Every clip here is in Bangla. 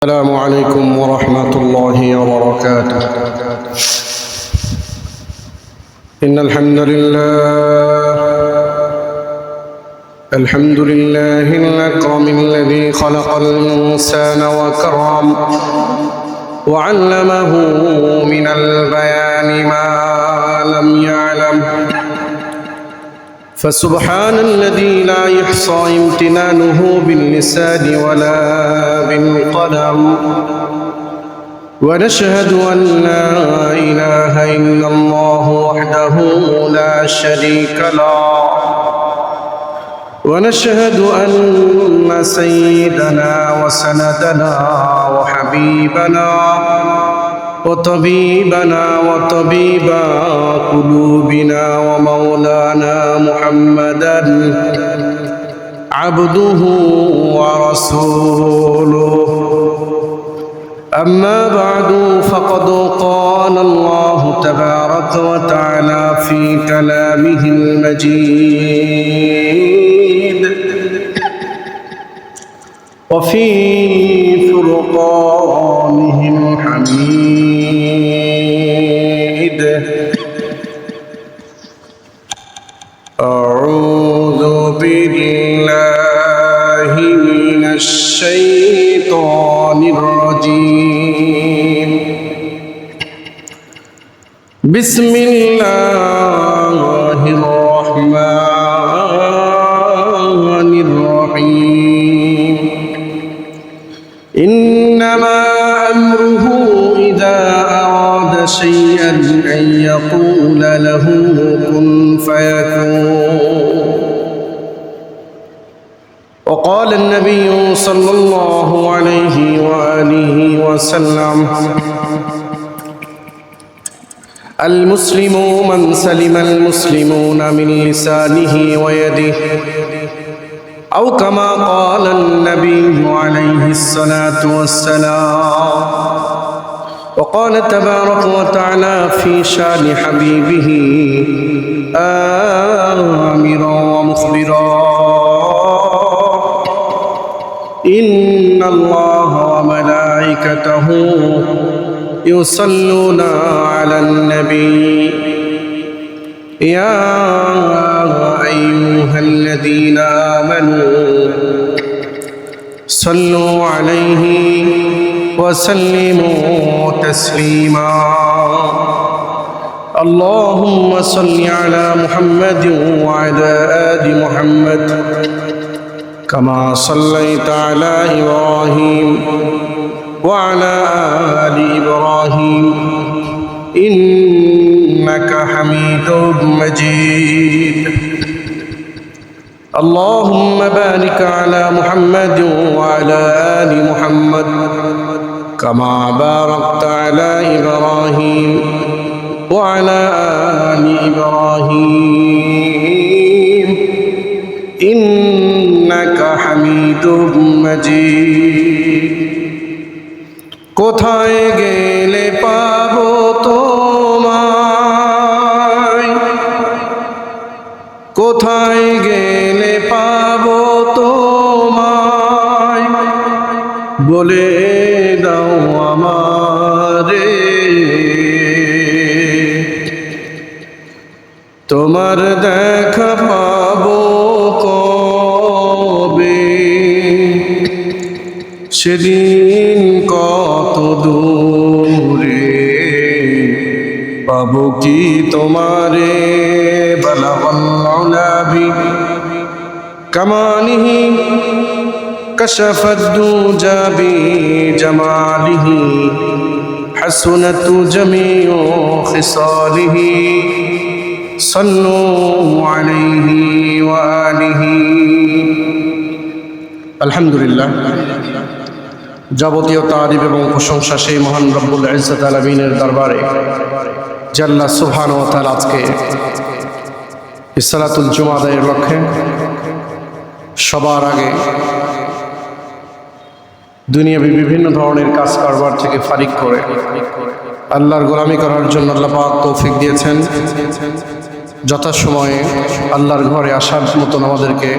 السلام عليكم ورحمة الله وبركاته. إن الحمد لله الأكرم الذي خلق الإنسان وكرم وعلمه من البيان ما لم يعلم، فسبحان الذي لا يحصى امتنانه باللسان ولا بالقلم، ونشهد أن لا إله إلا الله وحده لا شريك له، ونشهد أن سيدنا وسندنا وحبيبنا وطبيبنا وطبيب قلوبنا ومولانا محمدا عبده ورسوله. أما بعد، فقد قال الله تبارك وتعالى في كلامه المجيد وفي فرقانه الحميد: أعوذ بالله من الشيطان الرجيم. بسم الله الرحمن الرحيم. إنما أمره إذا أراد شيئا أن يقول له كن فيكون. وقال النبي صلى الله عليه وآله وسلم: المسلم من سلم المسلمون من لسانه ويده، أو كما قال النبي عليه الصلاة والسلام. وقال تبارك وتعالى في شان حبيبه آمرا ومخبرا: إن الله وملائكته يصلون على النبي يا أيها الذين آمنوا صلوا عليه وسلموا تسليما. اللهم صل على محمد وعلى آل محمد كما صليت على إبراهيم وعلى آل إبراهيم إنك حميد مجيد. اللهم بارك على محمد وعلى آل محمد كما باركت على إبراهيم وعلى آل إبراهيم إنك حميد مجيد. কোথায় গেলে পাবো তোমায়, কোথায় গেলে পাবো তোমায়, বলে দাও আমারে। তোমার দেখা পাবো কবে, সেদিন কত দূরে, পাবো কি তোমারে। বালাগাল্লাহি কামালিহি কাশাফাদ দুজা বিজামালিহি হাসনাত জামিউ খিসালিহি সাল্লু আলাইহি ওয়া আলিহি। আলহামদুলিল্লাহ, যাবতীয় তারিফ এবং প্রশংসা সেই মহান রব্বুল ইজ্জত আলামিনের দরবারে, যে আল্লাহ সুবহানাহু ওয়া তাআলা আজকে সালাতুল জুমা আদায়ের লক্ষ্যে সবার আগে দুনিয়াবি বিভিন্ন ধরনের কাজ কারবার থেকে ফারিক করে আল্লাহর গোলামি করার জন্য আল্লাহ পাক তৌফিক দিয়েছেন। যথাসময়ে আল্লাহর ঘরে আসার মতন আমাদেরকে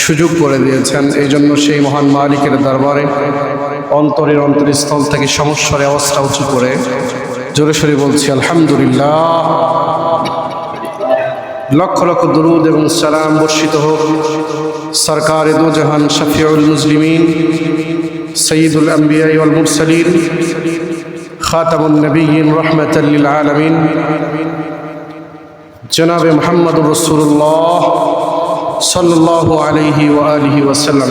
সুযোগ করে দিয়েছেন। এই জন্য সেই মহান মালিকের দরবারে অন্তরের অন্তরস্থল থেকে সমস্যার আওয়াজটা উঁচু করে জোরে সোরে বলছি আলহামদুলিল্লাহ। লক্ষ লক্ষ দুরুদ এবং সালাম বর্ষিত হোক সরকারে দো জাহান শফিউল মুসলিমিন সৈয়দুল আম্বিয়া ওয়াল মুরসালিন খাতামুন নবিয়্যিন রাহমাতাল লিল আলামিন জনাবে মুহাম্মদুর রাসূলুল্লাহ সাল্লাল্লাহু আলাইহি ওয়া আলিহি ওয়াসাল্লাম।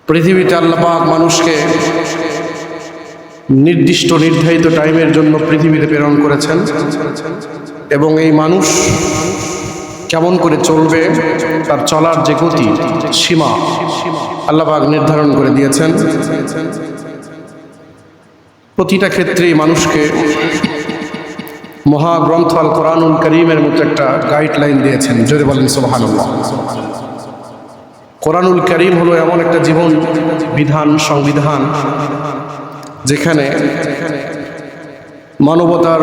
পৃথিবীতে আল্লাহ পাক মানুষকে নির্দিষ্ট নির্ধারিত টাইমের জন্য পৃথিবীতে প্রেরণ করেছেন এবং এই মানুষ কেমন করে চলবে তার চলার যে গতি সীমা আল্লাহ পাক নির্ধারণ করে দিয়েছেন। প্রতিটা ক্ষেত্রেই মানুষকে মহাগ্রন্থ আল কোরআনুল কারীমের মতো একটা গাইডলাইন দিয়েছেন। জোরে বলেন সুবহানাল্লাহ। কোরআনুল কারীম হলো এমন একটা জীবন বিধান সংবিধান যেখানে মানবতার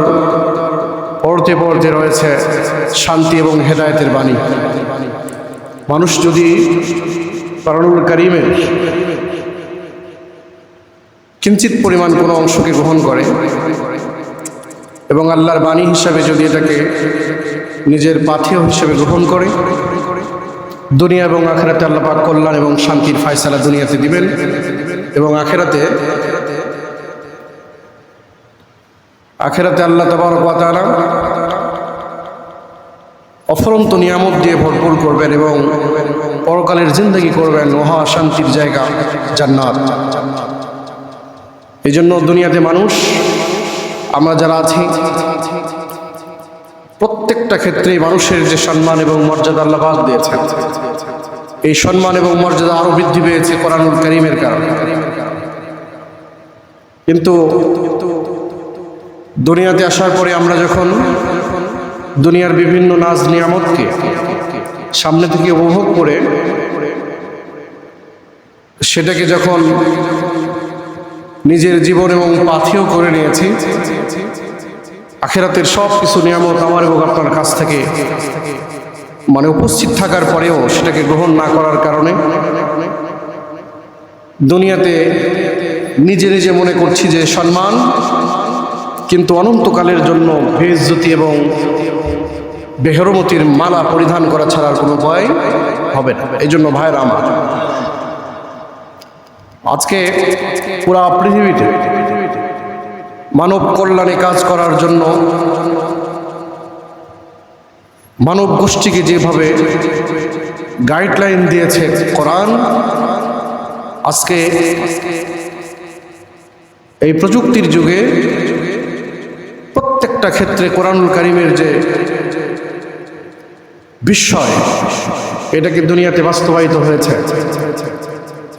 পর্দে পর্দে রয়েছে শান্তি এবং হেদায়েতের বাণী। মানুষ যদি কোরআনুল কারীমের কিঞ্চিত পরিমাণ কোনো অংশকে গ্রহণ করে এবং আল্লাহর বাণী হিসাবে যদি এটাকে নিজের পাথেয় হিসেবে গ্রহণ করে, দুনিয়া এবং আখিরাতে আল্লাহ পাক কল্যাণ এবং শান্তির ফয়সালা দুনিয়াতে দিবেন এবং আখিরাতে আল্লাহ তাবারক ওয়া তাআলা অফুরন্ত নিয়ামত দিয়ে ভরপুর করবেন এবং পরকালের জিন্দেগি করবেন মহা শান্তির জায়গা জান্নাত। এই জন্য দুনিয়াতে মানুষ আমরা যারা আছি প্রত্যেকটা ক্ষেত্রেই মানুষের যে সম্মান এবং মর্যাদা আল্লাহ পাক দিয়েছেন, এই সম্মান এবং মর্যাদা আরো বৃদ্ধি পেয়েছে কোরআনুল কারীমের কারণে। কিন্তু দুনিয়াতে আসার পরে আমরা যখন দুনিয়ার বিভিন্ন নাজ নিয়ামতকে সামনে থেকে উপভোগ করে সেটাকে যখন নিজের জীবন এবং পাথেয় করে নিয়েছি, আখিরাতের সব কিছু নিয়ামত আমার এবং আপনার কাছ থেকে উপস্থিত থাকার পরেও সেটাকে গ্রহণ না করার কারণে দুনিয়াতে নিজে নিজে মনে করছি যে সম্মান, কিন্তু অনন্তকালের জন্য বেইজ্জতি এবং বেহরমতির মালা পরিধান করা ছাড়ার কোনো উপায় হবে না। এই জন্য ভাইরা আমার, আজকে পুরা পৃথিবীতে মানব কল্যাণে কাজ করার জন্য মানব গোষ্ঠীকে যেভাবে গাইডলাইন দিয়েছে কোরআন, আজকে এই প্রযুক্তির যুগে প্রত্যেকটা ক্ষেত্রে কোরআনুল কারীমের যে বিষয় এটাকে দুনিয়াতে বাস্তবায়িত হয়েছে।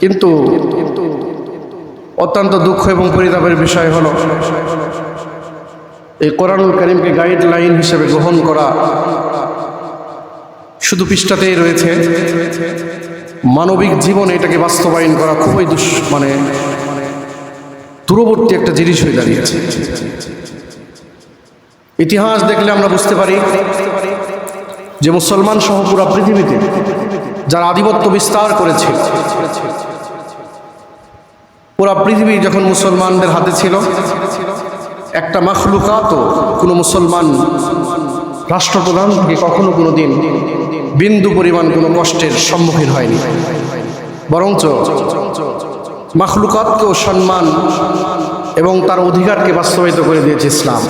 কিন্তু অত্যন্ত দুঃখ এবং পরিতাপের বিষয় হলো এই কোরআনুল কারীমকে গাইডলাইন হিসেবে গ্রহণ করা শুধু পৃষ্ঠাতেই রয়েছে, মানবিক জীবনে এটাকে বাস্তবায়ন করা খুবই দূরবর্তী একটা জিনিস হয়ে দাঁড়িয়েছে। ইতিহাস দেখলে আমরা বুঝতে পারি যে মুসলমান সহ পুরা পৃথিবীতে যারা আধিপত্য বিস্তার করেছে, পুরা পৃথিবী যখন মুসলমানদের হাতে ছিল, একটা মাখলুকাতও কোনো মুসলমান রাষ্ট্রপ্রধান থেকে কখনো কোনো দিন বিন্দু পরিমাণ কোনো কষ্টের সম্মুখীন হয়নি, বরঞ্চ মাখলুকাতকেও সম্মান এবং তার অধিকারকে বাস্তবায়িত করে দিয়েছে ইসলাম।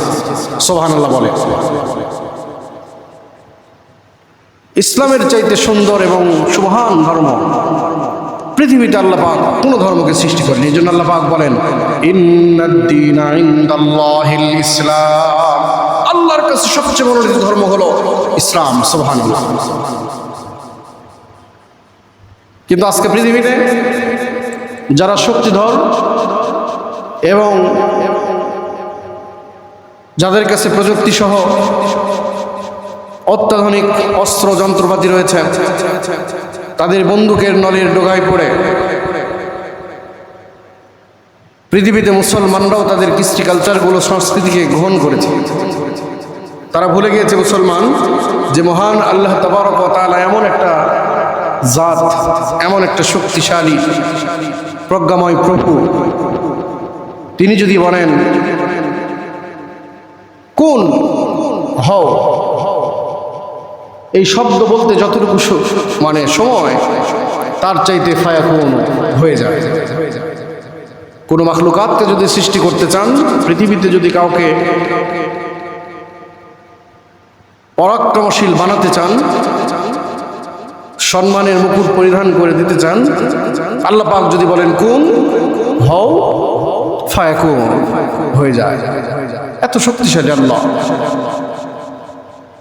সুবহানাল্লাহ বলে। ইসলামের চাইতে সুন্দর এবং সুবহান ধর্ম পৃথিবীতে আল্লাহ পাক কোনো ধর্মকে সৃষ্টি করেনি। এই জন্য আল্লাহ পাক বলেন ইন্নাদ-দীনা ইনদাল্লাহিল ইসলাম, আল্লাহর কাছে সবচেয়ে মনোনীত ধর্ম হলো ইসলাম। সুবহানাল্লাহ। কিন্তু আজকে পৃথিবীতে যারা শক্তিধর এবং যাদের কাছে প্রযুক্তি সহ অত্যাধুনিক অস্ত্র যন্ত্রপাতি রয়েছে, তাদের বন্দুকের নলের ডগায় পড়ে পৃথিবীতে মুসলমানরাও তাদের কৃষ্টি কালচারগুলো সংস্কৃতিকে গ্রহণ করেছে। তারা ভুলে গিয়েছে মুসলমান যে মহান আল্লাহ তাবারক ওয়া তাআলা এমন একটা জাত, এমন একটা শক্তিশালী প্রজ্ঞাময় প্রভু তিনি যদি বলেন কোন হও, এই শব্দ বলতে যতটুকু মানে সময়, তার চাইতে ফায়াকুন হয়ে যায়। কোনো মাখলুকাতকে যদি সৃষ্টি করতে চান, পৃথিবীতে যদি কাউকে পরাক্রমশীল বানাতে চান, সম্মানের মুকুট পরিধান করে দিতে চান, আল্লাহ পাক যদি বলেন কুন হও, ফায়াকুন হয়ে যায়। এত শক্তিশালী আল্লাহ।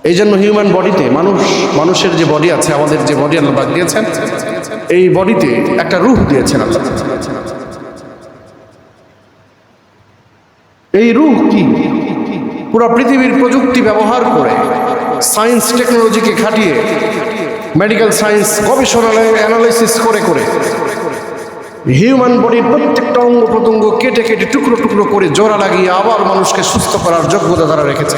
এই জন্য হিউম্যান বডিতে মানুষের যে বডি আছে, আমাদের যে বডি আল্লাহ পাক দিয়েছেন, এই বডিতে একটা রূহ দিয়েছেন আল্লাহ। এই রূহ কি পুরো পৃথিবীর প্রযুক্তি ব্যবহার করে, সায়েন্স টেকনোলজিকে খাটিয়ে, মেডিকেল সায়েন্স গবেষণালয় অ্যানালাইসিস করে করে হিউম্যান বডির প্রত্যেকটা অঙ্গ প্রত্যঙ্গ কেটে কেটে টুকরো টুকরো করে জোড়া লাগিয়ে আবার মানুষকে সুস্থ করার যোগ্যতা তারা রেখেছে।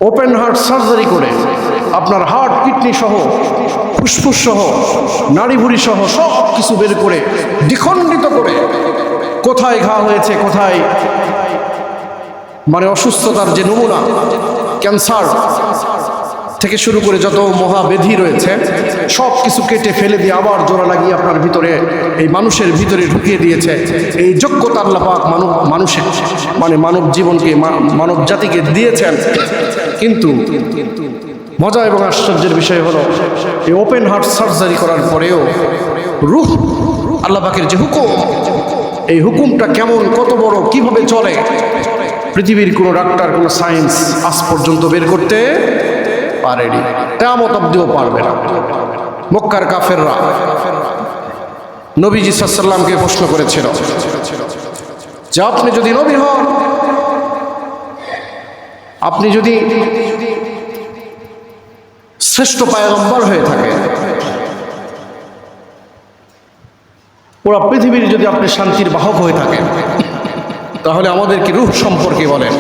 ওপেন হার্ট সার্জারি করে আপনার হার্ট, কিডনি সহ, ফুসফুস সহ, নাড়িভুড়ি সহ সব কিছু বের করে দ্বিখণ্ডিত করে কোথায় ঘা হয়েছে, কোথায় মানে অসুস্থতার যে নমুনা, ক্যান্সার থেকে শুরু করে যত মহাব্যাধি রয়েছে সব কিছু কেটে ফেলে দিয়ে আবার জোড়া লাগিয়ে আপনার ভিতরে, এই মানুষের ভিতরে ঢুকিয়ে দিয়েছে। এই যোগ্যতা আল্লাহ পাক মানুষের মানে মানব জীবনকে, মানব জাতিকে দিয়েছেন। কিন্তু মজা এবং আশ্চর্যের বিষয় হলো, এই ওপেন হার্ট সার্জারি করার পরেও রূহ আল্লাহ পাকের যে হুকুম, এই হুকুমটা কেমন, কত বড়, কিভাবে চলে, পৃথিবীর কোনো ডাক্তার, কোনো সায়েন্স আজ পর্যন্ত বের করতে পারেনি, কিয়ামত অবধিও পারবে না। মক্কার কাফেররা নবীজি সাল্লাল্লাহু আলাইহি ওয়াসাল্লামকে প্রশ্ন করেছিল যে আপনি যদি নবী হন, আপনি যদি শ্রেষ্ঠ পয়গম্বর হয়ে থাকেন, পুরো পৃথিবীর যদি আপনি শান্তির বাহক হয়ে থাকেন, তাহলে আমাদেরকে রূহ সম্পর্কে বলেন।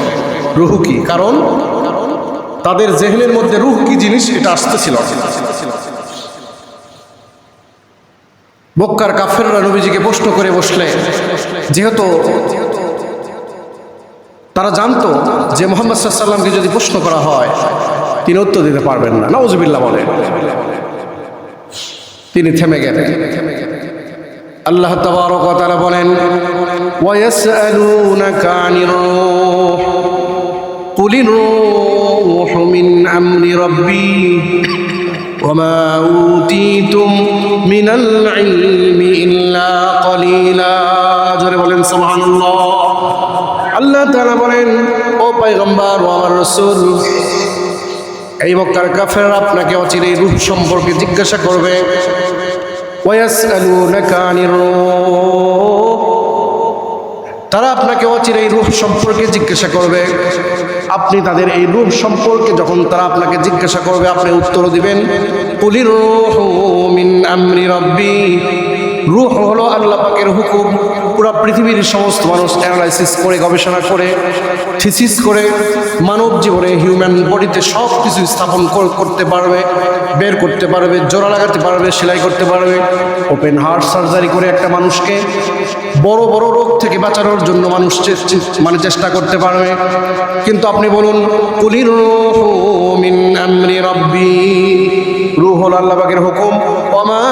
রূহ কি? কারণ তাদের জেহনের মধ্যে রূহ কি জিনিস এটা আসতেছিল। মক্কার কাফেররা নবীজিকে প্রশ্ন করে বসলে, যেহেতু তারা জানতো যে মুহাম্মদ সাল্লাল্লাহু আলাইহি ওয়াসাল্লামকে যদি প্রশ্ন করা হয় তিনি উত্তর দিতে পারবেন না, নাউজুবিল্লাহ বলেন, তিনি থেমে গেলেন। আল্লাহ তাবারক ওয়া তাআলা বলেন, ওয়ায়াসআলুনাকা আনির রূহ কুলির রূহু মিন আমরি রাব্বি ওয়া মা উতীতুম মিনাল ইলমি ইল্লা কলিলা। জোরে বলেন সুবহানাল্লাহ। আল্লাহ তাআলা বলেন, ও পয়গম্বর ও আমার রাসূল, এই মক্কার কাফেররা আপনাকে অচিরেই রূহ সম্পর্কে জিজ্ঞাসা করবে। ওয়ায়াসআলুনাকা আনির রূহ, তারা আপনাকে অচিরেই রূহ সম্পর্কে জিজ্ঞাসা করবে। আপনি তাদের এই রূহ সম্পর্কে যখন তারা আপনাকে জিজ্ঞাসা করবে, আপনি উত্তর দিবেন কুলির রূহু মিন আমরি রাব্বি। রূহ হলো আল্লাহ পাকের হুকুম। পুরো পৃথিবীর সমস্ত মানুষ অ্যানালাইসিস করে, গবেষণা করে, থিসিস করে মানব জীবনে হিউম্যান বডিতে সব কিছু স্থাপন করতে পারবে, বের করতে পারবে, জোড়া লাগাতে পারবে, সেলাই করতে পারবে। ওপেন হার্ট সার্জারি করে একটা মানুষকে বড় বড় রোগ থেকে বাঁচানোর জন্য মানুষ মানে চেষ্টা করতে পারবে। কিন্তু আপনি বলুন কুলির রূহু মিন আমরি রাব্বি, রূহ হলো আল্লাহ পাকের হুকুম। ওয়া মা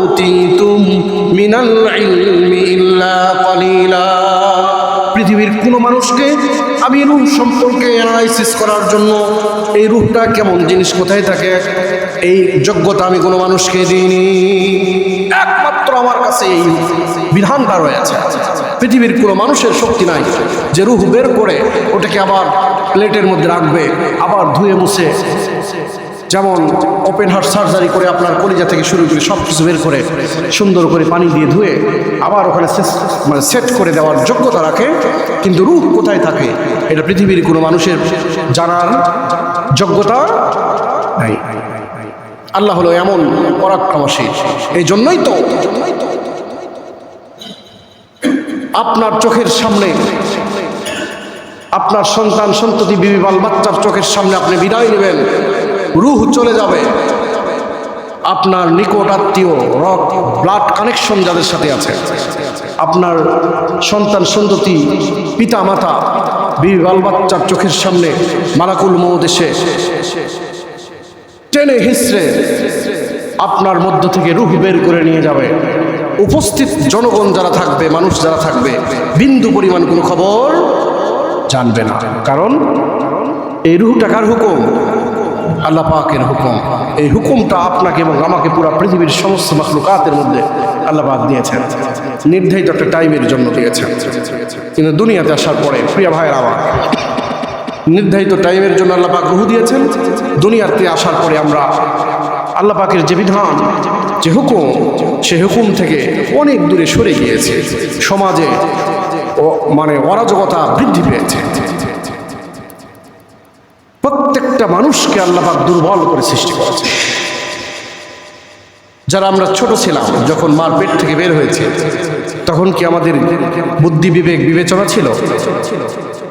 উতীতুম মিনাল ইলমি ইল্লা কলিলা। পৃথিবীর কোনো মানুষকে আমি রূহ সম্পর্কে অ্যানালাইসিস করার জন্য, এই রূহটা কেমন জিনিস, কোথায় থাকে, এই যোগ্যতা আমি কোনো মানুষকে দিইনি। একমাত্র আমার কাছে এই বিধানটা রয়েছে। পৃথিবীর কোনো মানুষের শক্তি নাই যে রূহ বের করে ওটাকে আবার প্লেটের মধ্যে রাখবে, আবার ধুয়ে মুছে, যেমন ওপেন হার্ট সার্জারি করে আপনার কলিজা থেকে শুরু করে সব কিছু বের করে সুন্দর করে পানি দিয়ে ধুয়ে আবার ওখানে মানে সেট করে দেওয়ার যোগ্যতা রাখে। কিন্তু রূহ কোথায় থাকে এটা পৃথিবীর কোনো মানুষের জানার যোগ্যতা নাই। আল্লাহ হলো এমন পরাক্রমশীল। এই জন্যই তো আপনার চোখের সামনে আপনার সন্তান সন্ততি বিবি বাল বাচ্চার চোখের সামনে আপনি বিদায় নেবেন, রূহ চলে যাবে, আপনার নিকট আত্মীয় ব্লাড কানেকশন যাদের সাথে আছে, আপনার সন্তান সন্ততি, পিতা মাতা, বিবি বাল বাচ্চার চোখের সামনে মালাকুল মউত এসে টেনে হিসড়ে আপনার মধ্য থেকে রূহ বের করে নিয়ে যাবে। উপস্থিত জনগণ যারা থাকবে, মানুষ যারা থাকবে, বিন্দু পরিমাণ কোনো খবর জানবে না। কারণ এই রূহটা কার হুকুম? আল্লাহ পাকের হুকুম। এই হুকুমটা আপনাকে এবং আমাকে পুরো পৃথিবীর সমস্ত মাখলুকাতের মধ্যে আল্লাহ পাক দিয়েছেন, নির্ধারিত একটা টাইমের জন্য দিয়েছেন। কিন্তু দুনিয়াতে আসার পরে প্রিয় ভাইয়ের আমার, নির্ধারিত টাইমের জন্য আল্লাহ পাক রূহ দিয়েছেন। দুনিয়াতে আসার পরে আমরা আল্লাহ পাকের যে বিধান, যে হুকুম, সেই হুকুম থেকে অনেক দূরে সরে গিয়েছে। সমাজে অরাজকতা বৃদ্ধি পেয়েছে। প্রত্যেকটা মানুষকে আল্লাহ পাক দুর্বল করে সৃষ্টি করেছে। যারা আমরা ছোট ছিলাম, যখন মার পেট থেকে বের হয়েছে, তখন কি আমাদের বুদ্ধি বিবেক বিবেচনা ছিল?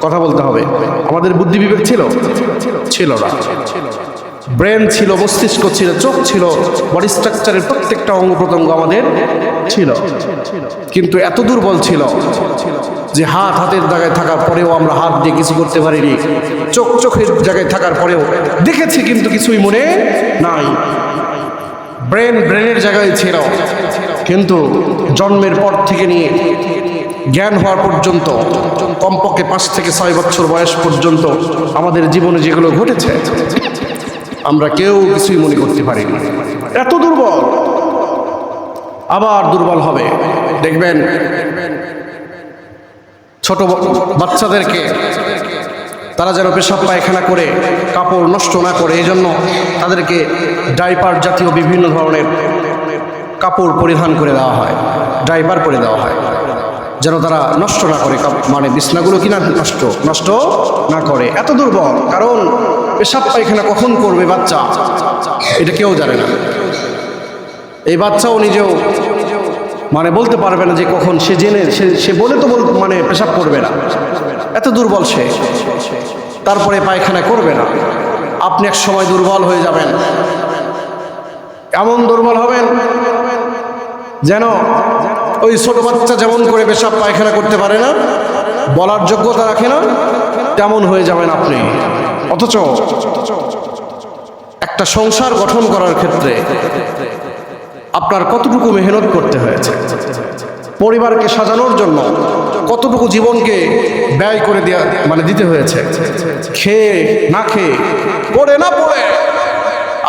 কথা বলতে হবে। আমাদের বুদ্ধি বিবেক ছিল? ছিল না। ব্রেন ছিল, মস্তিষ্ক ছিল, চোখ ছিল, বডি স্ট্রাকচারের প্রত্যেকটা অঙ্গ প্রত্যঙ্গ আমাদের ছিল, কিন্তু এত দুর্বল ছিল যে হাতের জায়গায় থাকার পরেও আমরা হাত দিয়ে কিছু করতে পারিনি। চোখের জায়গায় থাকার পরেও দেখেছি, কিন্তু কিছুই মনে নাই। ব্রেনের জায়গায় ছিল, কিন্তু জন্মের পর থেকে নিয়ে জ্ঞান হওয়ার পর্যন্ত, কমপক্ষে 5 থেকে 6 বছর বয়স পর্যন্ত আমাদের জীবনে যেগুলো ঘটেছে, আমরা কেউ কিছুই মনে করতে পারিনি। এত দুর্বল। আবার দুর্বল হবে। দেখবেন ছোট বাচ্চাদেরকে তারা যেন পেশাব পায়খানা করে কাপড় নষ্ট না করে, এই জন্য তাদেরকে ডাইপার জাতীয় বিভিন্ন ধরনের কাপড় পরিধান করে দেওয়া হয়, ডাইপার পরে দেওয়া হয়, যেন তারা নষ্ট না করে, বিছনাগুলো কিনা নষ্ট না করে। এত দুর্বল। কারণ পেশাব পায়খানা কখন করবে বাচ্চা, এটা কেউ জানে না। এই বাচ্চাও নিজেও বলতে পারবে না যে কখন সে জেনে, সে বলে তো পেশাব করবে না। এত দুর্বল সে। তারপরে পায়খানা করবে না। আপনি এক সময় দুর্বল হয়ে যাবেন। এমন দুর্বল হবেন যেন ওই ছোট বাচ্চা যেমন করে পেশাব পায়খানা করতে পারে না, বলার যোগ্যতা রাখে না, তেমন হয়ে যাবেন আপনি। অথচ একটা সংসার গঠন করার ক্ষেত্রে আপনার কতটুকু মেহনত করতে হয়েছে, পরিবারকে সাজানোর জন্য কতটুকু জীবনকে ব্যয় করে দিতে হয়েছে, খেয়ে না খেয়ে, পড়ে না পড়ে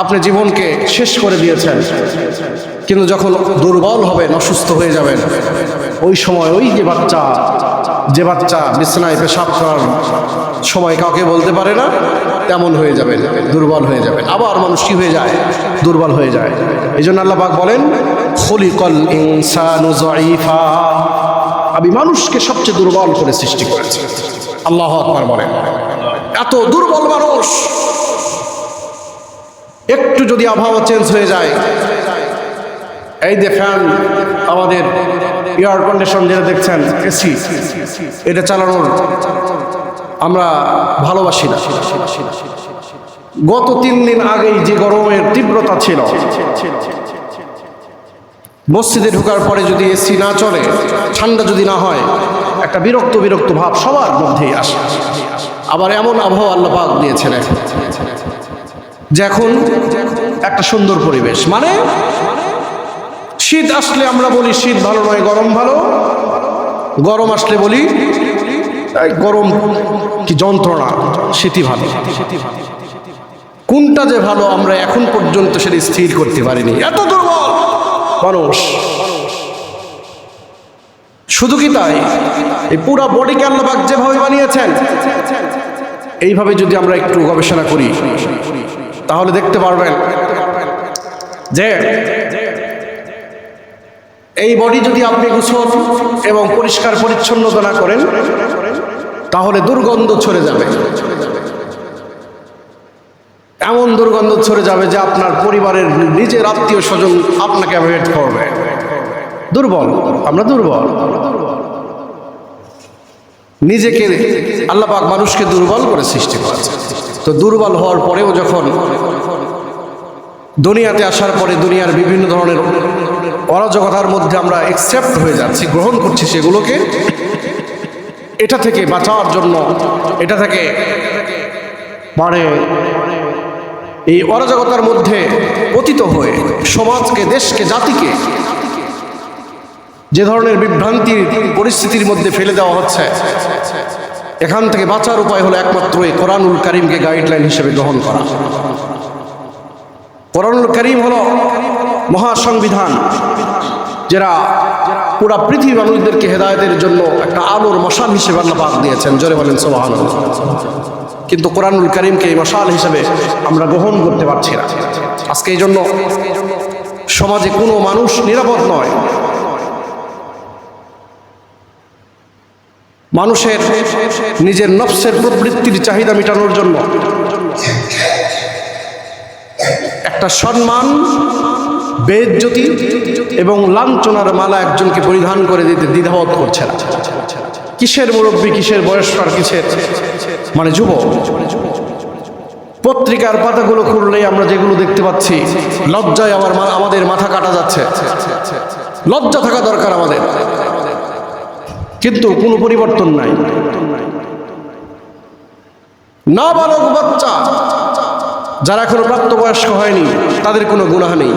আপনি জীবনকে শেষ করে দিয়েছেন। কিন্তু যখন দুর্বল হবেন, অসুস্থ হয়ে যাবেন, ওই সময় ওই যে বাচ্চা বিছানায় পেশাব করার সময় কাউকে বলতে পারে না, তেমন হয়ে যাবে, দুর্বল হয়ে যাবে। আবার মানুষ কি হয়ে যায়? দুর্বল হয়ে যায়। এই জন্য আল্লাহ পাক বলেন, খুলিকাল ইনসানু যায়ীফা, আমি মানুষকে সবচেয়ে দুর্বল করে সৃষ্টি করেছি। আল্লাহু আকবার বলেন। এত দুর্বল মানুষ, একটু যদি আবহাওয়া চেঞ্জ হয়ে যায়, এই যে ফ্যান, আমাদের এয়ার কন্ডিশন যেটা দেখছেন, এসি, এটা চালানোর আমরা ভালোবাসি না। গত 3 দিন আগেই যে গরমের তীব্রতা ছিল, মসজিদে ঢোকার পরে যদি এসি না চলে, ঠান্ডা যদি না হয়, একটা বিরক্ত ভাব সবার মধ্যেই আসে। আবার এমন আবহাওয়া আল্লাহ পাক দিয়েছেন যে এখন একটা সুন্দর পরিবেশ। শীত আসলে আমরা বলি শীত ভালো নয়, গরম ভালো। গরম আসলে বলি গরম কি যন্ত্রণা, শীতই ভালো। কোনটা যে ভালো আমরা এখন পর্যন্ত সেটা স্থির করতে পারিনি। এত দুর্বল মানুষ। শুধু কি তাই, এই পুরা বডিকে আল্লাহ পাক যেভাবে বানিয়েছেন, এইভাবে যদি আমরা একটু গবেষণা করি, তাহলে দেখতে পারবেন যে এই বডি যদি আপনি গোসল এবং পরিষ্কার পরিচ্ছন্নতা না করেন, তাহলে দুর্গন্ধ ছড়ে যাবে। এমন দুর্গন্ধ ছড়ে যাবে যে আপনার পরিবারের নিজের আত্মীয় স্বজন আপনাকে অ্যাভয়েড করবে। দুর্বল, আমরা দুর্বল। নিজেকে আল্লাহ পাক মানুষকে দুর্বল করে সৃষ্টি করেছে। তো দুর্বল হওয়ার পরেও যখন দুনিয়াতে আসার পরে দুনিয়ার বিভিন্ন ধরনের অরাজকতার মধ্যে আমরা অ্যাকসেপ্ট হয়ে যাচ্ছি, গ্রহণ করছি সেগুলোকে। এটা থেকে বাঁচার জন্য, এটা থেকে মানে এই অরাজকতার মধ্যে পতিত হয়ে সমাজকে, দেশকে, জাতিকে যে ধরনের বিভ্রান্তির পরিস্থিতির মধ্যে ফেলে দেওয়া হচ্ছে, এখান থেকে বাঁচার উপায় হলো একমাত্র এই কোরআনুল কারীমকে গাইডলাইন হিসেবে গ্রহণ করা। কোরআনুল কারীম হলো মহাসংবিধান, যারা পুরা পৃথিবী মানুষদেরকে হেদায়েতের জন্য একটা আলোর মশাল হিসেবে আল্লাহ পাক দিয়েছেন। জোরে বলেন সুবহানাল্লাহ। কিন্তু কোরআনুল কারীমকে এই মশাল হিসেবে আমরা গ্রহণ করতে পারছি না। আজকে এই জন্য সমাজে কোনো মানুষ নিরাপদ নয়। মানুষের নিজের নফসের প্রবৃত্তির চাহিদা মেটানোর জন্য একটা সম্মান, বেইজ্জতি এবং লাঞ্ছনার মালা একজনকে পরিধান করে দিতে দ্বিধাবোধ করছে না। কিসের মুরব্বী, কিসের বয়স্কর, কিসের মানে যুবক। পত্রিকার পাতাগুলো খুললেই আমরা যেগুলো দেখতে পাচ্ছি, লজ্জায় আমাদের মাথা কাটা যাচ্ছে। লজ্জা থাকা দরকার আমাদের, কিন্তু কোনো পরিবর্তন নাই। নাবালক বাচ্চা যারা এখনো প্রাপ্তবয়স্ক হয়নি তাদের কোনো গুনাহ নেই।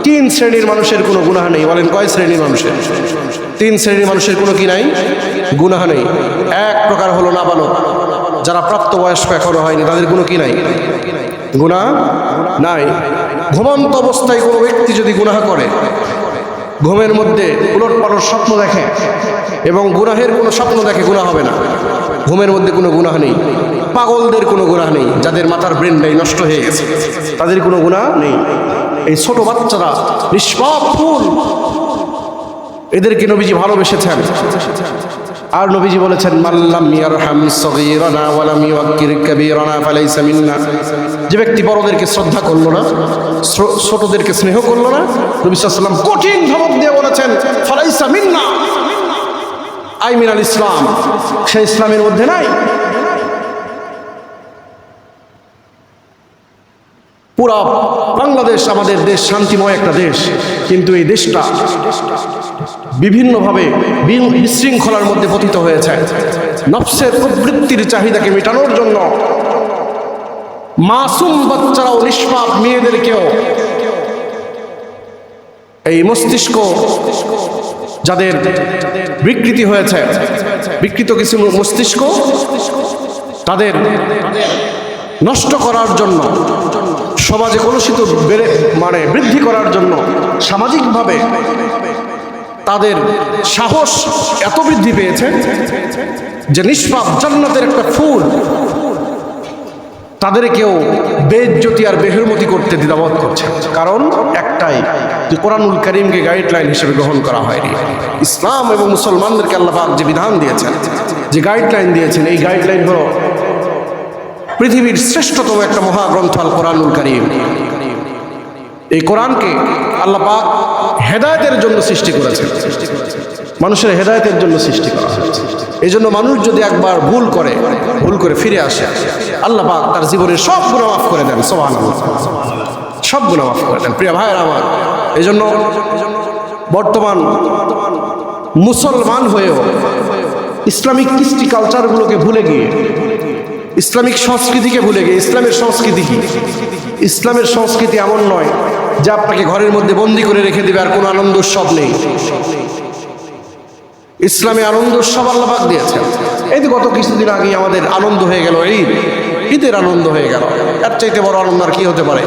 3 শ্রেণীর মানুষের কোনো গুনাহ নেই। বলেন কয় শ্রেণীর মানুষের? 3 শ্রেণীর মানুষের কোনো কি নাই? গুনাহ নেই। এক প্রকার হলো নাবালক, যারা প্রাপ্তবয়স্ক এখনো হয়নি, তাদের কোনো কি নাই? গুনাহ নাই। ঘুমন্ত অবস্থায় কোনো ব্যক্তি যদি গুনাহ করে, ঘুমের মধ্যে উলটপালট স্বপ্ন দেখে এবং গুনাহের কোনো স্বপ্ন দেখে, গুনাহ হবে না। ঘুমের মধ্যে কোনো গুনাহ নেই। পাগলদের কোনো গুনাহ নেই, যাদের মাথার ব্রেনটাই নষ্ট হয়ে গেছে, তাদের কোনো গুনাহ নেই। এই ছোট বাচ্চারা নিষ্পাপ ফুল, এদেরকে নবীজি ভালোবেসেছেন। আর নবীজি বলেছেন, মাল্লাম ইয়ারহাম সগীরানা ওয়া লাম ইউক্কির কাবীরানা ফালাইসা মিন্না। যে ব্যক্তি বড়দেরকে শ্রদ্ধা করলো না, ছোটদেরকে স্নেহ করলো না, নবী সাল্লাল্লাহু আলাইহি ওয়াসাল্লাম কঠিন ধমক দিয়ে বলেছেন, ফালাইসা মিন্না, আই মিনাল ইসলাম, সে ইসলামের মধ্যে নাই। পুরা বাংলাদেশ আমাদের দেশ, শান্তিময় একটা দেশ, কিন্তু এই দেশটা বিভিন্নভাবে বিশৃঙ্খলার মধ্যে পতিত হয়েছে। নফসের প্রবৃত্তির চাহিদাকে মেটানোর জন্য মাসুম বাচ্চারাও, নিষ্পাপ মেয়েদেরকেও এই মস্তিষ্ক যাদের বিকৃতি হয়েছে, বিকৃত কিছু মস্তিষ্ক, তাদের নষ্ট করার জন্য, সমাজে কলুষিত বৃদ্ধি করার জন্য, সামাজিকভাবে তাদের সাহস এত বৃদ্ধি পেয়েছে যে নিষ্পাপ জান্নাতের একটা ফুল, তাদেরকেও বেইজ্জতি আর বেহুরমতি করতে দ্বিধাবোধ করছে। কারণ একটাই, যে কোরআনুল কারীমকে গাইডলাইন হিসেবে গ্রহণ করা হয়নি। ইসলাম এবং মুসলমানদেরকে আল্লাহ পাক যে বিধান দিয়েছেন, যে গাইডলাইন দিয়েছেন, এই গাইডলাইন হলো পৃথিবীর শ্রেষ্ঠতম একটা মহাগ্রন্থ আল কোরআনুল কারীম। এই কোরআনকে আল্লাহ পাক হেদায়েতের জন্য সৃষ্টি করেছেন, মানুষের হেদায়েতের জন্য সৃষ্টি করা হয়েছে। এই জন্য মানুষ যদি একবার ভুল করে ফিরে আসে, আল্লাহ পাক তার জীবনের সব গুনাহ মাফ করে দেন। সুবহানাল্লাহ, সব গুনাহ মাফ করে দেন। প্রিয় ভাইয়েরা আমার, এই জন্য বর্তমান মুসলমান হয়েও ইসলামিক কৃষ্টি কালচারগুলোকে ভুলে গিয়ে, ইসলামিক সংস্কৃতিকে ভুলে গিয়ে, ইসলামের সংস্কৃতি কি? ইসলামের সংস্কৃতি এমন নয় যে আপনাকে ঘরের মধ্যে বন্দি করে রেখে দেবে আর কোনো আনন্দ উৎসব নেই। ইসলামে আনন্দ উৎসব আল্লাহ পাক দিয়েছেন। এই তো গত কিছুদিন আগে আমাদের আনন্দ হয়ে গেল, ঈদের আনন্দ হয়ে গেল। এর চাইতে বড় আনন্দ আর কি হতে পারে?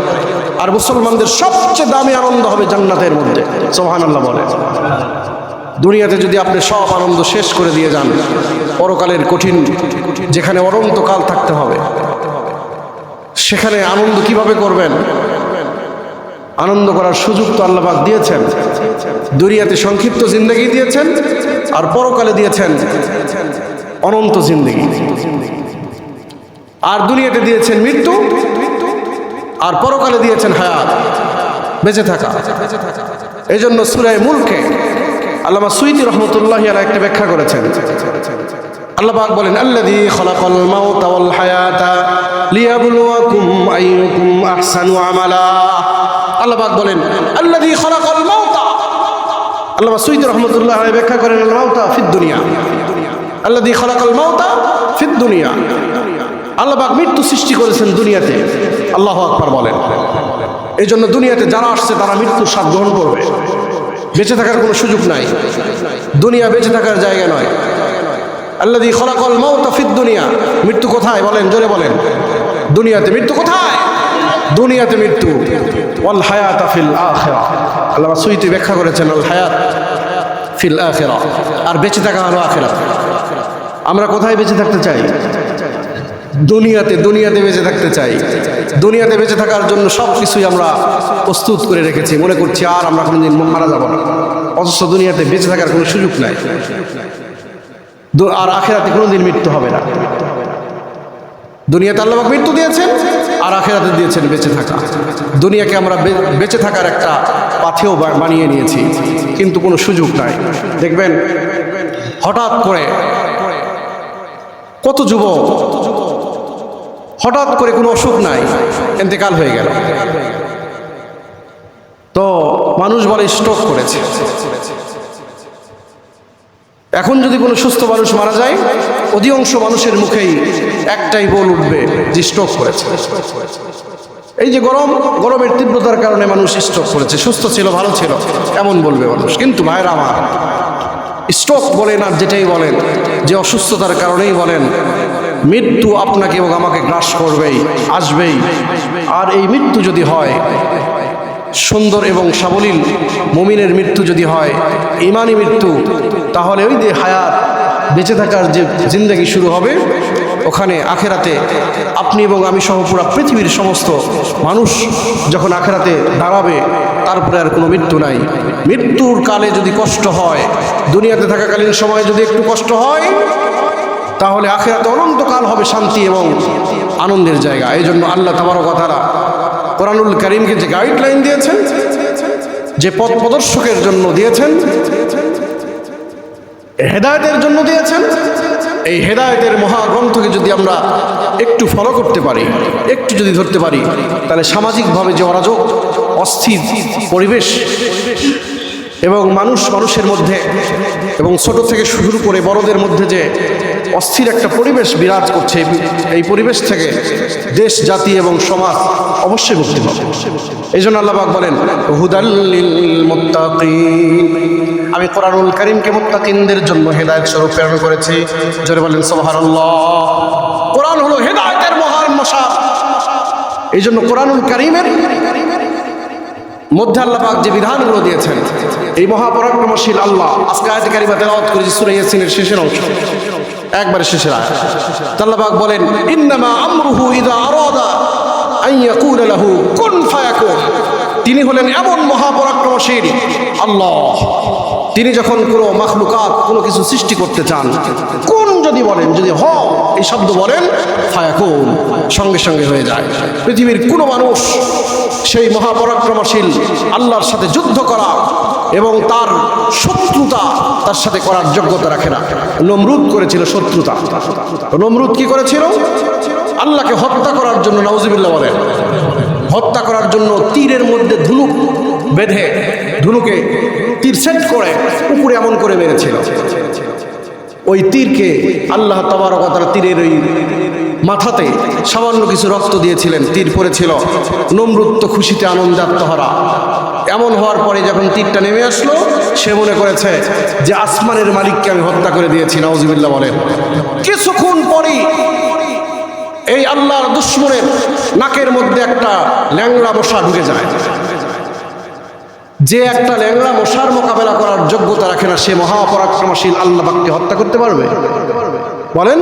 আর মুসলমানদের সবচেয়ে দামি আনন্দ হবে জান্নাতের মধ্যে। সুবহানাল্লাহ বলে। দুনিয়াতে যদি আপনি সব আনন্দ শেষ করে দিয়ে যান, পরকালের কঠিন, যেখানে অনন্তকাল থাকতে হবে, সেখানে আনন্দ কিভাবে করবেন? আনন্দ করার সুযোগ তো আল্লাহ পাক দিয়েছেন। দুনিয়াতে সংক্ষিপ্ত জিন্দেগি দিয়েছেন, আর পরকালে দিয়েছেন অনন্ত জিন্দেগি। আর দুনিয়াতে দিয়েছেন মৃত্যু, আর পরকালে দিয়েছেন হায়াত, বেঁচে থাকা। এই জন্য সূরা মুলকে আল্লামা সুয়ুতী রহমতুল্লাহি আলাইহি একটা ব্যাখ্যা করেছেন। আল্লাহ পাক বলেন, আল্লাযী খালাকাল মাউতা ওয়াল হায়াতা লিয়াবলুয়াকুম আইয়ুকুম আহসানু আমালা। আল্লাহ পাক বলেন আল্লাযী খালাকাল মাউতা, আল্লামা সুয়ুতী রাহমাতুল্লাহ আলাইহি ব্যাখ্যা করেন আল মাউতা ফিদ দুনিয়া, আল্লাযী খালাকাল মাউতা ফিদ দুনিয়া, আল্লাহ পাক মৃত্যু সৃষ্টি করেছেন দুনিয়াতে। আল্লাহু আকবার বলেন। এই জন্য দুনিয়াতে যারা আসছে তারা মৃত্যুর স্বাদ গ্রহণ করবে, বেঁচে থাকার কোনো সুযোগ নাই। দুনিয়া বেঁচে থাকার জায়গা নয়। আল্লাযী খালাকাল মাউতা ফিদ দুনিয়া, মৃত্যু কোথায় বলেন, জোরে বলেন। দুনিয়াতে। মৃত্যু কোথায়? দুনিয়াতে মৃত্যু। ওয়াল হায়াতা ফিল আখিরাহ, আল্লামা সুয়ুতী ব্যাখ্যা করেছেন আল হায়াত ফিল আখিরাহ, আর বেঁচে থাকা হলো আখিরাত। আমরা কোথায় বেঁচে থাকতে চাই? দুনিয়াতে। দুনিয়াতে বেঁচে থাকতে চাই। দুনিয়াতে বেঁচে থাকার জন্য সব কিছুই আমরা প্রস্তুত করে রেখেছি, মনে করছি আর আমরা কোনোদিন মারা যাব না, অথচ দুনিয়াতে বেঁচে থাকার কোনো সুযোগ নাই। আর আখিরাতে কোনোদিন মৃত্যু হবে না। দুনিয়াতে আল্লাহ পাক মৃত্যু দিয়েছেন, আর আখিরাতে দিয়েছেন বেঁচে থাকা। দুনিয়াকে আমরা বেঁচে থাকার একটা পাথেও বানিয়ে নিয়েছি, কিন্তু কোনো সুযোগ নাই। দেখবেন হঠাৎ করে কত যুবক হঠাৎ করে কোনো অসুখ নাই, ইন্তেকাল হয়ে গেল, তো মানুষ বলে স্ট্রোক করেছে। এখন যদি কোনো সুস্থ মানুষ মারা যায়, অধিকাংশ মানুষের মুখেই একটাই বল উঠবে যে স্ট্রোক করেছে। এই যে গরমের তীব্রতার কারণে মানুষ স্ট্রোক করেছে, সুস্থ ছিল, ভালো ছিল, এমন বলবে মানুষ। কিন্তু ভাইরা আমার, স্ট্রোক বলেন আর যেটাই বলেন, যে অসুস্থতার কারণেই বলেন, মৃত্যু আপনাকে এবং আমাকে গ্রাস করবেই, আসবেই। আর এই মৃত্যু যদি হয় সুন্দর এবং সাবলীল মুমিনের মৃত্যু যদি হয়, ঈমানি মৃত্যু, তাহলে ওই যে হায়াত, বেঁচে থাকার যে জিন্দেগি শুরু হবে, ওখানে আখেরাতে আপনি এবং আমি সহ পুরা পৃথিবীর সমস্ত মানুষ যখন আখেরাতে দাঁড়াবে, তারপরে আর কোনো মৃত্যু নাই। মৃত্যুর কালে যদি কষ্ট হয়, দুনিয়াতে থাকাকালীন সময়ে যদি একটু কষ্ট হয়, তাহলে আখেরাতে অনন্তকাল হবে শান্তি এবং আনন্দের জায়গা। এই জন্য আল্লাহ তাবারক ওয়া তাআলা কোরআনুল কারীমকে যে গাইডলাইন দিয়েছেন, যে পথ প্রদর্শকের জন্য দিয়েছেন, হেদায়েতের জন্য দিয়েছেন, এই হেদায়েতের মহাগ্রন্থকে যদি আমরা একটু ফলো করতে পারি, একটু যদি ধরতে পারি, তাহলে সামাজিকভাবে যে অরাজক অস্থির পরিবেশ এবং মানুষের মধ্যে এবং ছোট থেকে শুরু করে বড়দের মধ্যে যে অস্থির একটা পরিবেশ বিরাজ করছে, এই পরিবেশ থেকে দেশ, জাতি এবং সমাজ অবশ্যই মুক্তি পাবে। এই জন্য আল্লাহ পাক বলেন হুদাল লিল মুত্তাকিন, আমি কোরআনুল কারীমকে মুত্তাকিনদের জন্য হেদায়েত স্বরূপ প্রেরণ করেছি। জোরে বলেন সুবহানাল্লাহ। কোরআন হলো হেদায়েতের মহান মশাল। এই জন্য কোরআনুল কারীমের মধ্যে আল্লাহ পাক যে বিধানগুলো দিয়েছেন, এই মহাপরাক্রমশীল আল্লাহ, আজকে আয়াতে কারিমা তেলাওয়াত করেছি সূরা ইয়াসিনের শেষের অংশ, একবারে শেষের আয়াত। আল্লাহ পাক বলেন ইন্নামা আমরুহু ইযা আরাদা আন ইয়াকুলা লাহু কুন ফায়াকুন, তিনি হলেন এমন মহাপরাক্রমশীল আল্লাহ, তিনি যখন কোনো মাখলুকাত, কোনো কিছু সৃষ্টি করতে চান, কোন যদি বলেন, যদি হ এই শব্দ বলেন, ফায়াকুন, সঙ্গে সঙ্গে হয়ে যায়। পৃথিবীর কোনো মানুষ সেই মহাপরাক্রমশীল আল্লাহর সাথে যুদ্ধ করা এবং তার শত্রুতা তার সাথে করার যোগ্যতা রাখে না। নমরুদ করেছিল শত্রুতা। নমরুদ কি করেছিল? আল্লাহকে হত্যা করার জন্য, নাউজুবিল্লাহ বলেন, হত্যা করার জন্য তীরের মধ্যে ধনুক বেঁধে, ধনুকে তীর সেট করে উপরে এমন করে মেরেছিল। ওই তীরকে আল্লাহ তাবারক ওয়া তাআলা তীরের ওই মাথাতে সামান্য কিছু রক্ত দিয়েছিলেন, তীর পড়েছিল। নমরুদ তো খুশিতে আনন্দে আত্মহারা। এমন হওয়ার পরে যখন তীরটা নেমে আসলো, সে মনে করেছে যে আসমানের মালিককে আমি হত্যা করে দিয়েছি, নাউজুবিল্লাহ বলেন। কিছুক্ষণ পরেই এই আল্লাহর দুশমনের নাকের মধ্যে একটা ল্যাংড়া মশা ঢুকে যায়। যে একটা ল্যাংড়া মশার মোকাবেলা করার যোগ্যতা রাখে না, সে মহাপরাক্রমশীল আল্লাহ পাককে হত্যা করতে পারবে? বলেন।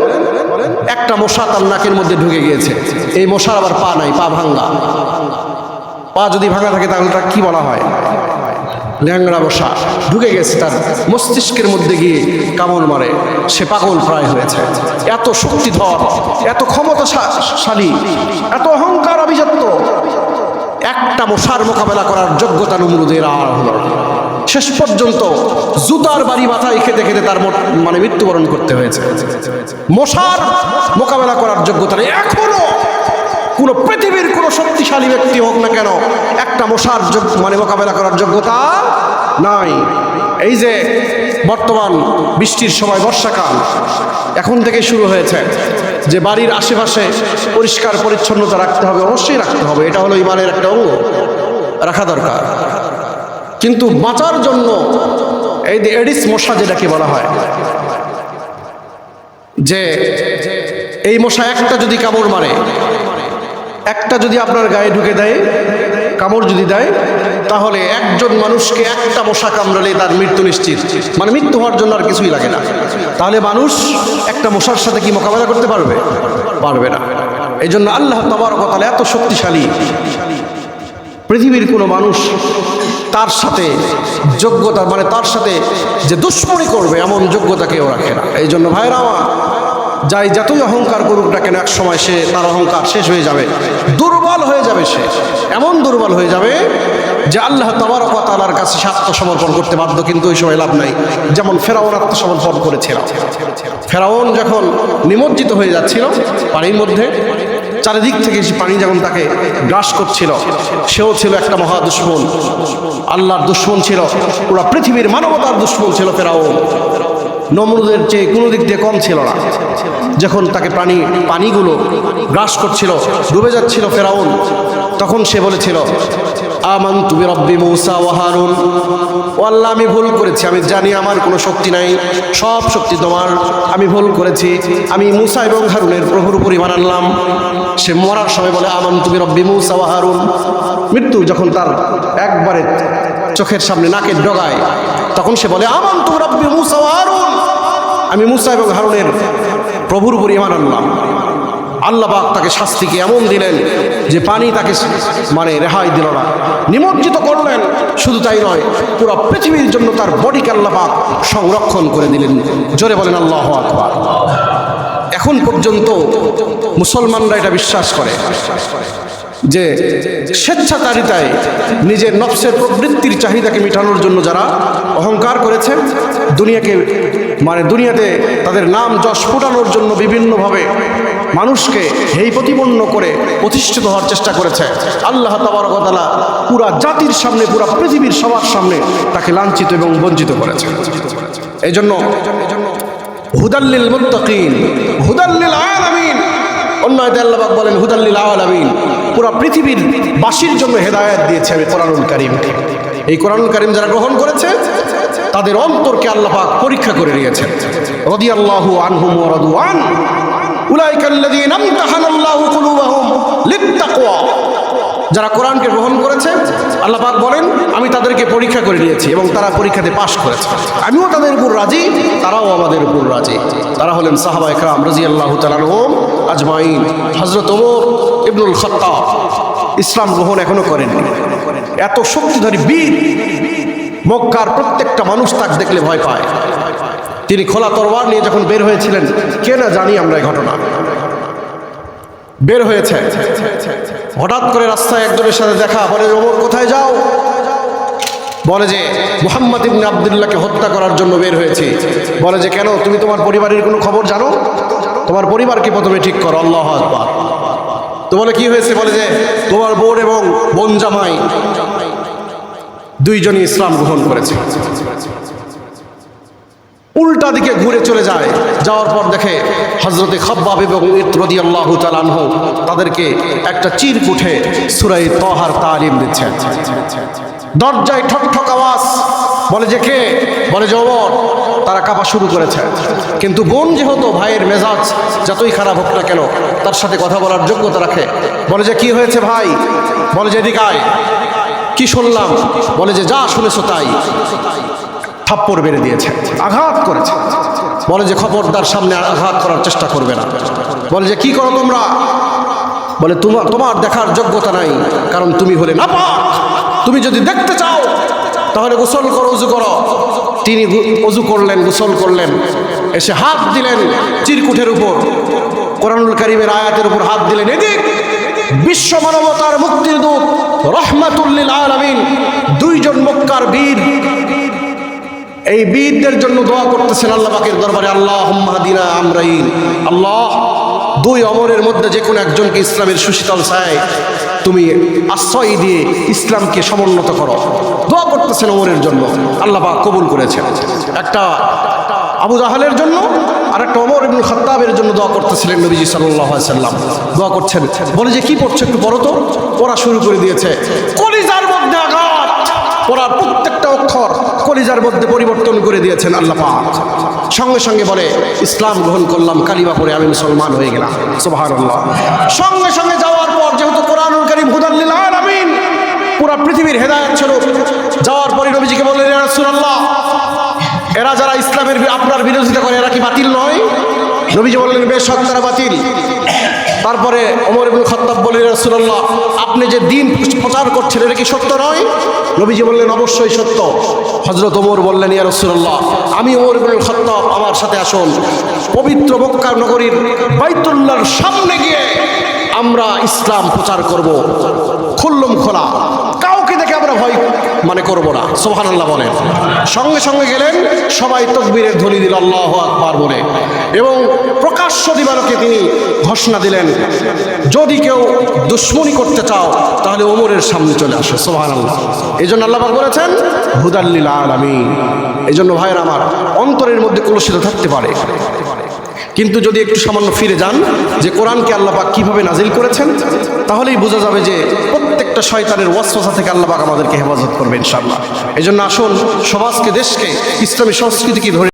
একটা মশা তার নাকের মধ্যে ঢুকে গিয়েছে। এই মশার আবার পা নাই, পা ভাঙ্গা। পা যদি ভাঙা থাকে তাহলে তার কি বলা হয়? ল্যাংড়া মশা ঢুকে গেছে, তার মস্তিষ্কের মধ্যে গিয়ে কামড় মারে, সে পাগল প্রায় হয়েছে। এত শক্তিধর, এত ক্ষমতাশালী, এত অহংকার আভিজাত্য, একটা মশার মোকাবেলা করার যোগ্যতা নমরুদের আর হলো না। শেষ পর্যন্ত জুতার বাড়ি মাথায় খেতে খেতে তার মৃত্যুবরণ করতে হয়েছে। মশার মোকাবেলা করার যোগ্যতা নেই। এখনো কোন পৃথিবীর কোন শক্তিশালী ব্যক্তি হোক না কেন, একটা মশার মানে মোকাবেলা করার যোগ্যতা নাই। এই যে বর্তমান বৃষ্টির সময়, বর্ষাকাল এখন থেকে শুরু হয়েছে, যে বাড়ির আশেপাশে পরিষ্কার পরিচ্ছন্নতা রাখতে হবে, অবশ্যই রাখতে হবে, এটা হলো ইমানের একটা অঙ্গ, রাখা দরকার। কিন্তু বাঁচার জন্য এই যে এডিস মশা যেটাকে বলা হয়, যে এই মশা একটা যদি কামড় মারে, একটা যদি আপনার গায়ে ঢুকে দেয়, কামড় যদি দেয়, তাহলে একজন মানুষকে একটা মশা কামড়ালে তার মৃত্যু নিশ্চিত, মানে মৃত্যু হওয়ার জন্য আর কিছুই লাগে না। তাহলে মানুষ একটা মশার সাথে কি মোকাবেলা করতে পারবে? পারবে না। এই জন্য আল্লাহ তাবারক ওয়া তাআলা এত শক্তিশালী, পৃথিবীর কোনো মানুষ তার সাথে যোগ্যতা, মানে তার সাথে যে দুশ্মনী করবে এমন যোগ্যতা কেউ রাখে না। এই জন্য ভাইরা আমার, যাই যতই অহংকার করুক না কেন, এক সময় সে তার অহংকার শেষ হয়ে যাবে, দুর্বল হয়ে যাবে, সে এমন দুর্বল হয়ে যাবে যে আল্লাহ তাবারক ওয়া তাআলার কাছে আত্মসমর্পণ করতে বাধ্য, কিন্তু ওই সময় লাভ নাই। যেমন ফেরাউন আত্মসমর্পণ করেছিল। ফেরাউন যখন নিমজ্জিত হয়ে যাচ্ছিল পানির মধ্যে, চারিদিক থেকে পানি যখন তাকে গ্রাস করছিল, সেও ছিল একটা মহা দুশমন, আল্লাহর দুশমন ছিল, পুরো পৃথিবীর মানবতার দুশমন ছিল ফেরাউন। নমরুদের চেয়ে কোনো দিক দিয়ে কম ছিল না। যখন তাকে পানিগুলো গ্রাস করছিল, ডুবে যাচ্ছিল ফেরাউন, তখন সে বলেছিল, আমানতু বিরব্বি মূসা ওয়া হারুন, ও আল্লাহ আমি ভুল করেছি, আমি জানি আমার কোনো শক্তি নাই, সব শক্তি তোমার, আমি ভুল করেছি, আমি মূসা এবং হারুনের প্রভুর উপর ঈমান আনলাম। সে মরার সময় বলে, আমানতু বিরব্বি মূসা ওয়া হারুন। মৃত্যু যখন তার একবারে চোখের সামনে নাকের ডগায়, তখন সে বলে, আমানতু বিরব্বি মূসা ওয়া হারুন, আমি মূসা এবং হারুনের প্রভুর উপর ঈমান আনলাম। আল্লাহ পাক তাকে শাস্তিকে এমন দিলেন যে পানি তাকে মানে রেহাই দিল না, নিমজ্জিত করলেন। শুধু তাই নয়, পুরো পৃথিবীর জন্য তার বডিকে আল্লাহ পাক সংরক্ষণ করে দিলেন। জোরে বলেন আল্লাহু আকবার। এখন পর্যন্ত মুসলমানরা এটা বিশ্বাস করে যে স্বেচ্ছাচারিতায় নিজের নফসের প্রবৃত্তির চাহিদাকে মেটানোর জন্য যারা অহংকার করেছে, দুনিয়াতে তাদের নাম যশ ফোটানোর জন্য বিভিন্নভাবে মানুষকে হেয় প্রতিপন্ন করে প্রতিষ্ঠিত হওয়ার চেষ্টা করেছে, আল্লাহ তাবারক ওয়া তাআলা পুরা জাতির সামনে, পুরা পৃথিবীর সবার সামনে তাকে লাঞ্ছিত এবং বঞ্চিত করেছে। এই জন্য হুদাল্লিল মুত্তাকিন, হুদাল্লিল আলামিন, অন্য আয়াতে আল্লাহ পাক বলেন হুদাল্লিল আলামিন, পুরা পৃথিবীর বাসীর জন্য হেদায়েত দিয়েছে আমি কোরআনুল কারীমকে। এই কোরআনুল কারীম যারা গ্রহণ করেছে তাদের অন্তরকে আল্লাহ পাক পরীক্ষা করে নিয়েছেন। রাদিয়াল্লাহু আনহুম ওয়া রাদু আন, উলাইকাল্লাযীনা ইমতাহানাল্লাহু কুলুবাহুম লিত্তাকওয়া। যারা কোরআনকে গ্রহণ করেছে আল্লাহ পাক বলেন আমি তাদেরকে পরীক্ষা করে নিয়েছি এবং তারা পরীক্ষাতে পাশ করেছে। আমিও তাদের উপর রাজি, তারাও আমাদের উপর রাজি। তারা হলেন সাহাবায়ে কেরাম রাদিয়াল্লাহু তাআলা আনহুম আজমাইন। হযরত ওমর ইবনুল খাত্তাব ইসলাম গ্রহণ এখনো করেননি। এত শক্তিধরী বীর, মক্কার প্রত্যেকটা মানুষ তাকে দেখলে ভয় পায়। তিনি খোলা তরবার নিয়ে যখন বের হয়েছিলেন, কে না জানি আমরা এই ঘটনা, বের হয়েছে, হঠাৎ করে রাস্তায় একজনের সাথে দেখা, বলে ওমর কোথায় যাও? বলে যে মুহাম্মদ ইবনে আব্দুল্লাহকে হত্যা করার জন্য বের হয়েছি। বলে যে কেন, তুমি তোমার পরিবারের কোনো খবর জানো? তোমার পরিবারকে প্রথমে ঠিক করো। আল্লাহু আকবার। তো বলে কি হয়েছে? বলে যে তোমার বোন এবং বোন জামাই দুইজনই ইসলাম গ্রহণ করেছে। উল্টা দিকে ঘুরে চলে যায়, যাওয়ার পর দেখে হযরতে খাব্বাব এবং রাদিয়াল্লাহু তাআলা আনহু তাদেরকে একটা চিরকুটে সূরা তাহার তালিম দিচ্ছে। দরজায় ঠক ঠক আওয়াজ। বলে যে কে? বলে যে ওমর। তারা কাঁপা শুরু করেছে। কিন্তু বোন যেহেতু ভাইয়ের মেজাজ যতই খারাপ হোক না কেন তার সাথে কথা বলার যোগ্যতা রাখে। বলে যে কি হয়েছে ভাই? বলে যে এদিকে আয়। কি শুনলাম? বলে যে যা শুনেছো তাই। থাপ্পড় মেরে দিয়েছে, আঘাত করেছে। বলে যে খবরদার সামনে আঘাত করার চেষ্টা করবে না। বলে যে কি করো তোমরা? বলে তোমার দেখার যোগ্যতা নাই, কারণ তুমি হলে নাপাক। তুমি যদি দেখতে চাও তাহলে গোসল করো, ওযু করো। তিনি ওযু করলেন, গোসল করলেন, এসে হাত দিলেন চিরকুটের উপর, কোরআনুল কারীমের আয়াতের উপর হাত দিলেন। এদিক বিশ্ব মানবতার মুক্তির দূত রাহমাতুল লিল আলামিন দুইজন মক্কার বীর, এই বীরদের জন্য দোয়া করতেছেন আল্লাহ পাকের দরবারে, আল্লাহুম্মা হাদিনা আমরাইন। আল্লাহ, দুই অমরের মধ্যে যে কোনো একজনকে ইসলামের সুশীতল ছায় তুমি আশ্রয় দিয়ে ইসলামকে সমুন্নত করো। দোয়া করতেছেন ওমরের জন্য, আল্লাহ পাক কবুল করেছেন। একটা আবু জাহালের জন্য আর একটা ওমর ইবনুল খাত্তাবের জন্য দোয়া করতেছিলেন নবীজি সাল্লাল্লাহু আলাইহি সাল্লাম। দোয়া করছেন, বলে যে কি পড়ছে একটু পড়ো তো। পড়া শুরু করে দিয়েছে, কলিজার মধ্যে আঘাত, পড়ার প্রত্যেকটা অক্ষর কলিজার মধ্যে পরিবর্তন করে দিয়েছেন আল্লাহ পাক। সঙ্গে সঙ্গে বলে ইসলাম গ্রহণ করলাম, কালিমা পড়ে আমি মুসলমান হয়ে গেলাম। সুবহানাল্লাহ। সঙ্গে সঙ্গে যাওয়ার পর যেহেতু কোরআনুল কারীম হুদাল লিল আলামিন, পুরা পৃথিবীর হেদায়েত স্বরূপ, যাওয়ার পরে নবীজিকে বললেন ইয়া রাসূলুল্লাহ, এরা যারা ইসলামের আপনার বিরোধিতা করে এরা কি বাতিল নয়? নবীজি বললেন বেশ, তারা বাতিল। তারপরে ওমর ইবনুল খাত্তাব বললেন ইয়া রাসূলুল্লাহ, আপনি যে দিন প্রচার করছেন এটা কি সত্য নয়? নবীজি বললেন অবশ্যই সত্য। হযরত ওমর বললেন ইয়া রাসূলুল্লাহ, আমি ওমর ইবনুল খাত্তাব, আমার সাথে আসুন, পবিত্র মক্কা নগরীর বাইতুল্লাহর সামনে গিয়ে আমরা ইসলাম প্রচার করব, খুল্লম খোলা, কাউকে দেখে আমরা ভয় করব না। সুবহানাল্লাহ বলেন। সঙ্গে সঙ্গে গেলেন, সবাই তাকবীরের ধ্বনি দিল আল্লাহু আকবার বলে, এবং প্রকাশ্য দিবালোকে তিনি ঘোষণা দিলেন, যদি কেউ দুশমনি করতে চাও তাহলে ওমরের সামনে চলে আসো। সুবহানাল্লাহ। এই জন্য আল্লাহ পাক বলেছেন হুদাল লিল আলামিন। এই জন্য ভাইয়ের আমার, অন্তরের মধ্যে কলুষিত থাকতে পারে, কিন্তু যদি একটু সামান্য ফিরে যান যে কোরআনকে আল্লাহ পাক কিভাবে নাজিল করেছেন, তাহলেই বোঝা যাবে যে প্রত্যেকটা শয়তানের ওয়াসওয়াসা থেকে আল্লাহ পাক আমাদেরকে হেফাজত করবে ইনশাআল্লাহ। এই জন্য আসুন সমাজকে, দেশকে, ইসলামী সংস্কৃতিকে ধরে